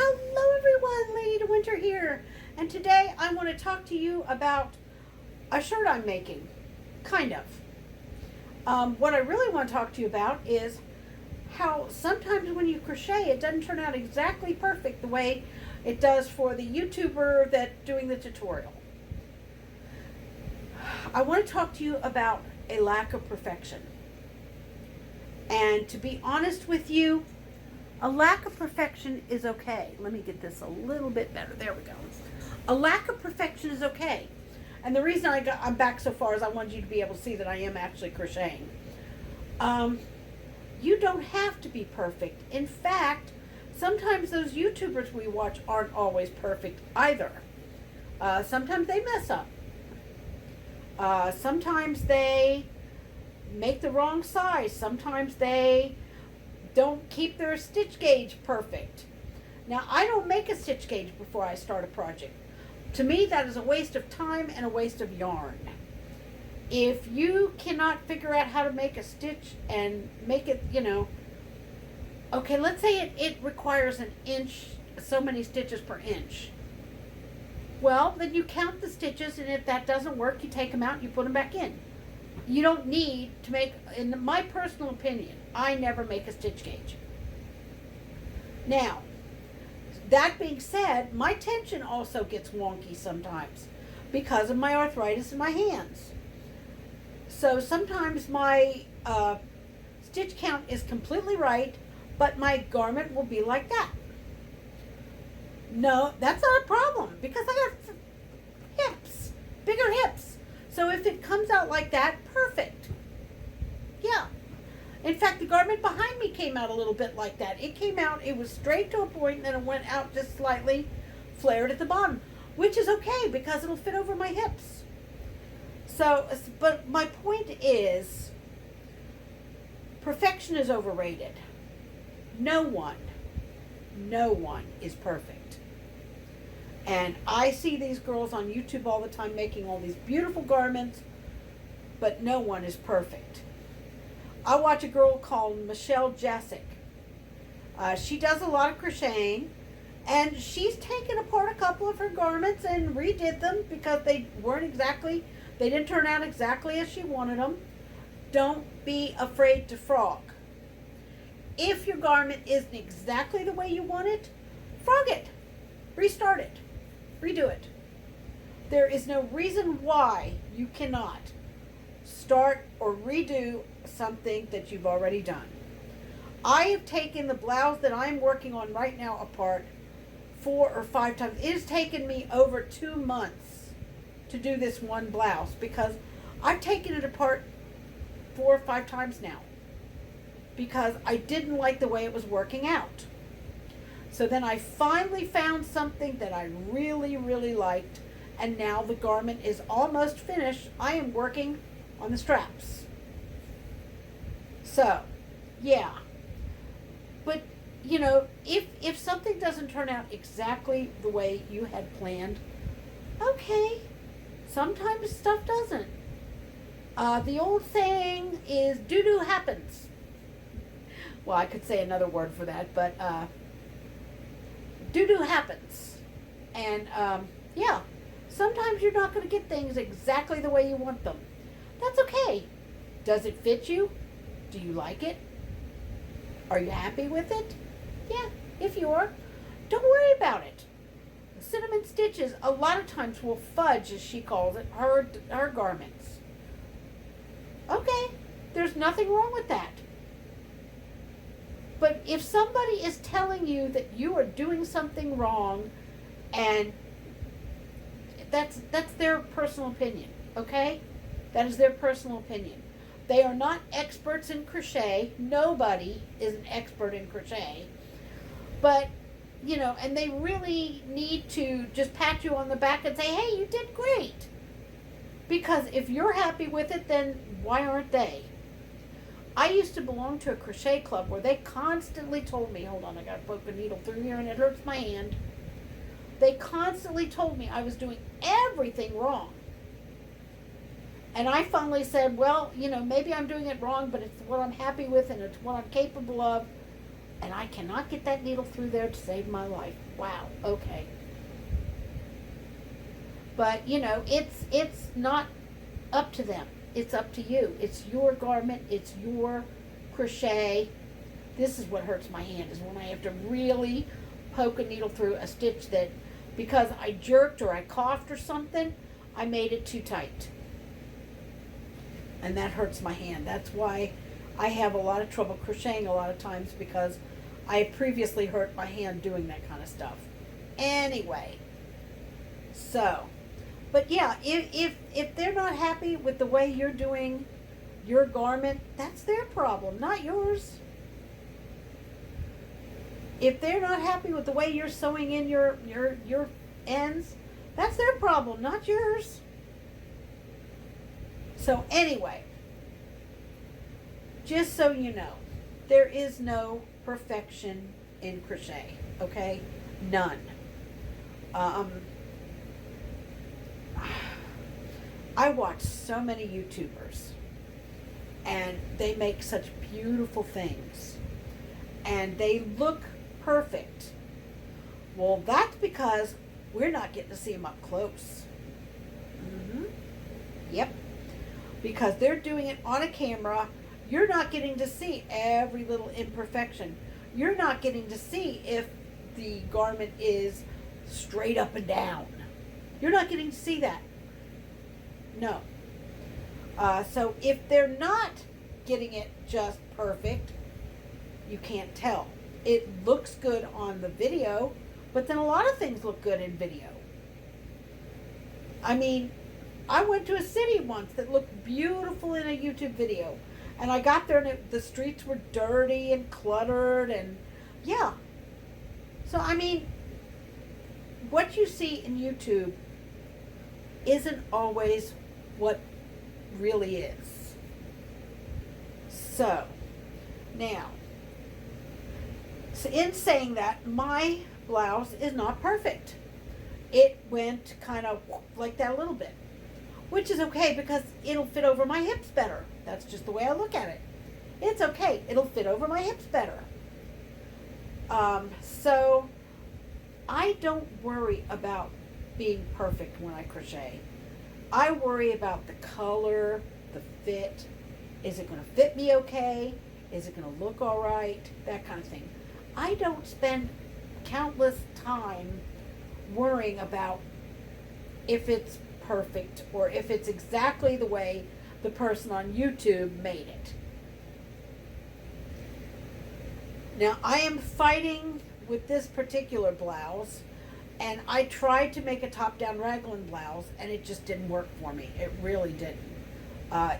Hello everyone, Lady de Winter here, and today I want to talk to you about a shirt I'm making, kind of. What I really want to talk to you about is how sometimes when you crochet it doesn't turn out exactly perfect the way it does for the YouTuber that's doing the tutorial. I want to talk to you about a lack of perfection. And to be honest with you, a lack of perfection is okay. Let me get this a little bit better. There we go. A lack of perfection is okay. And the reason I'm back so far is I wanted you to be able to see that I am actually crocheting. You don't have to be perfect. In fact, sometimes those YouTubers we watch aren't always perfect either. Sometimes they mess up. Sometimes they make the wrong size. Sometimes they don't keep their stitch gauge perfect. Now, I don't make a stitch gauge before I start a project. To me, that is a waste of time and a waste of yarn. If you cannot figure out how to make a stitch and make it, okay, let's say it requires an inch, so many stitches per inch. Well, then you count the stitches, and if that doesn't work, you take them out and you put them back in. You don't need to make, in my personal opinion, I never make a stitch gauge. Now, that being said, my tension also gets wonky sometimes because of my arthritis in my hands. So sometimes my stitch count is completely right, but my garment will be like that. No, that's not a problem because I got hips, bigger hips. So if it comes out like that, perfect. Yeah. In fact, the garment behind me came out a little bit like that. It came out, it was straight to a point, and then it went out just slightly flared at the bottom, which is okay because it'll fit over my hips. So, but my point is, perfection is overrated. No one is perfect. And I see these girls on YouTube all the time making all these beautiful garments, but no one is perfect. I watch a girl called Michelle Jessic. She does a lot of crocheting, and she's taken apart a couple of her garments and redid them because they didn't turn out exactly as she wanted them. Don't be afraid to frog. If your garment isn't exactly the way you want it, frog it, restart it, redo it. There is no reason why you cannot start or redo something that you've already done. I have taken the blouse that I'm working on right now apart 4 or 5 times. It has taken me over 2 months to do this one blouse because I've taken it apart 4 or 5 times now because I didn't like the way it was working out. So then I finally found something that I really, really liked, and now the garment is almost finished. I am working on the straps. So, yeah. But, if something doesn't turn out exactly the way you had planned, okay. Sometimes stuff doesn't. The old saying is doo-doo happens. Well, I could say another word for that, but doo-doo happens. And, yeah, sometimes you're not going to get things exactly the way you want them. That's okay. Does it fit you? Do you like it? Are you happy with it? Yeah, if you are, don't worry about it. Cinnamon Stitches a lot of times will fudge, as she calls it, her garments. Okay, there's nothing wrong with that. But if somebody is telling you that you are doing something wrong, and that's their personal opinion, okay? That is their personal opinion. They are not experts in crochet. Nobody is an expert in crochet. But, and they really need to just pat you on the back and say, hey, you did great. Because if you're happy with it, then why aren't they? I used to belong to a crochet club where they constantly told me, hold on, I got to poke a needle through here and it hurts my hand. They constantly told me I was doing everything wrong. And I finally said, well, maybe I'm doing it wrong, but it's what I'm happy with and it's what I'm capable of. And I cannot get that needle through there to save my life. Wow, okay. But, you know, it's not up to them. It's up to you. It's your garment. It's your crochet. This is what hurts my hand, is when I have to really poke a needle through a stitch that, because I jerked or I coughed or something, I made it too tight. And that hurts my hand. That's why I have a lot of trouble crocheting a lot of times, because I previously hurt my hand doing that kind of stuff. Anyway, so, but yeah, if they're not happy with the way you're doing your garment, that's their problem, not yours. If they're not happy with the way you're sewing in your ends, that's their problem, not yours. So anyway, just so you know, there is no perfection in crochet, okay? None. I watch so many YouTubers, and they make such beautiful things, and they look perfect. Well, that's because we're not getting to see them up close. Yep. Because they're doing it on a camera, you're not getting to see every little imperfection. You're not getting to see if the garment is straight up and down. You're not getting to see that. No. So if they're not getting it just perfect, you can't tell. It looks good on the video, but then a lot of things look good in video. I mean, I went to a city once that looked beautiful in a YouTube video, and I got there and the streets were dirty and cluttered, and yeah. So I mean, what you see in YouTube isn't always what really is. So now, so in saying that, my blouse is not perfect. It went kind of like that a little bit, which is okay because it'll fit over my hips better. That's just the way I look at it. It's okay. It'll fit over my hips better. So I don't worry about being perfect when I crochet. I worry about the color, the fit. Is it going to fit me okay? Is it going to look all right? That kind of thing. I don't spend countless time worrying about if it's perfect or if it's exactly the way the person on YouTube made it. Now, I am fighting with this particular blouse, and I tried to make a top-down raglan blouse, and it just didn't work for me. It really didn't.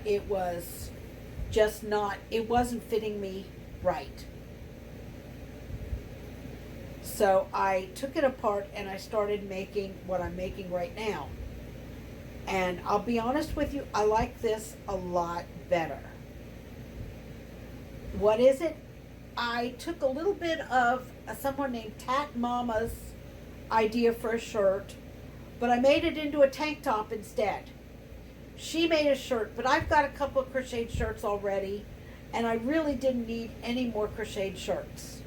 It was just not, it wasn't fitting me right. So I took it apart and I started making what I'm making right now. And I'll be honest with you, I like this a lot better. What is it? I took a little bit of someone named Tat Mama's idea for a shirt, but I made it into a tank top instead. She made a shirt, but I've got a couple of crocheted shirts already, and I really didn't need any more crocheted shirts.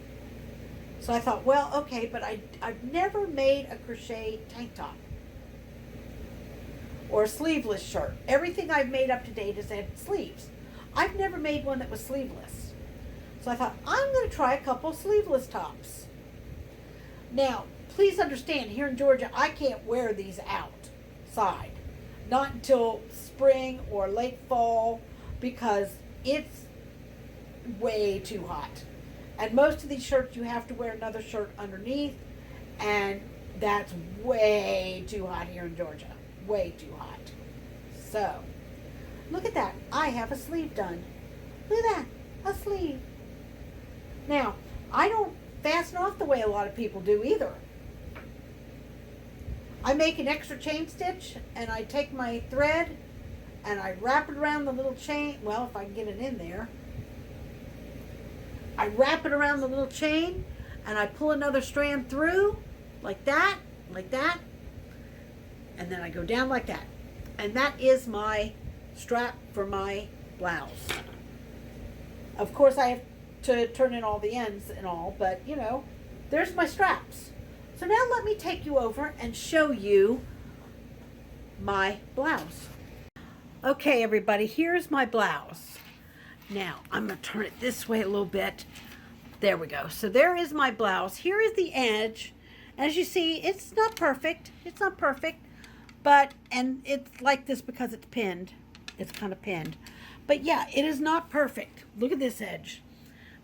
So I thought, well, okay, but I've never made a crochet tank top or a sleeveless shirt. Everything I've made up to date has had sleeves. I've never made one that was sleeveless. So I thought, I'm going to try a couple sleeveless tops. Now, please understand, here in Georgia, I can't wear these outside. Not until spring or late fall, because it's way too hot. And most of these shirts, you have to wear another shirt underneath, and that's way too hot here in Georgia. Way too hot. So, look at that. I have a sleeve done. Look at that. A sleeve. Now, I don't fasten off the way a lot of people do either. I make an extra chain stitch, and I take my thread and I wrap it around the little chain. Well, if I can get it in there. I wrap it around the little chain, and I pull another strand through like that, and then I go down like that. And that is my strap for my blouse. Of course, I have to turn in all the ends and all, but you know, there's my straps. So now let me take you over and show you my blouse. Okay, everybody, here's my blouse. Now, I'm going to turn it this way a little bit. There we go. So there is my blouse. Here is the edge. As you see, it's not perfect. It's not perfect, but, and it's like this because it's pinned. It's kind of pinned. But yeah, it is not perfect. Look at this edge.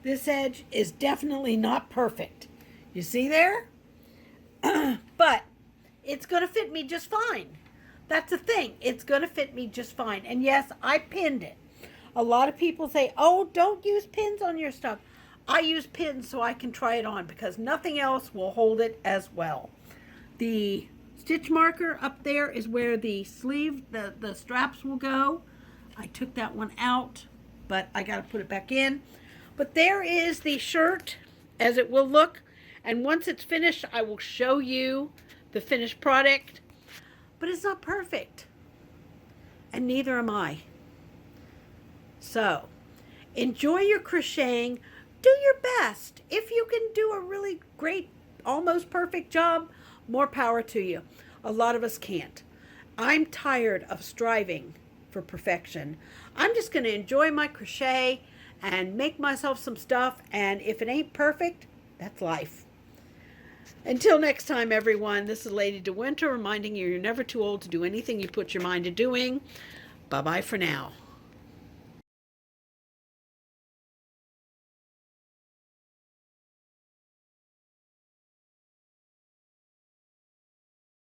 This edge is definitely not perfect. You see there? But it's going to fit me just fine. That's the thing. It's going to fit me just fine. And yes, I pinned it. A lot of people say, oh, don't use pins on your stuff. I use pins so I can try it on because nothing else will hold it as well. The stitch marker up there is where the sleeve, the straps will go. I took that one out, but I got to put it back in. But there is the shirt as it will look. And once it's finished, I will show you the finished product. But it's not perfect. And neither am I. So, enjoy your crocheting. Do your best. If you can do a really great, almost perfect job, more power to you. A lot of us can't. I'm tired of striving for perfection. I'm just going to enjoy my crochet and make myself some stuff. And if it ain't perfect, that's life. Until next time, everyone, this is Lady De Winter reminding you you're never too old to do anything you put your mind to doing. Bye-bye for now.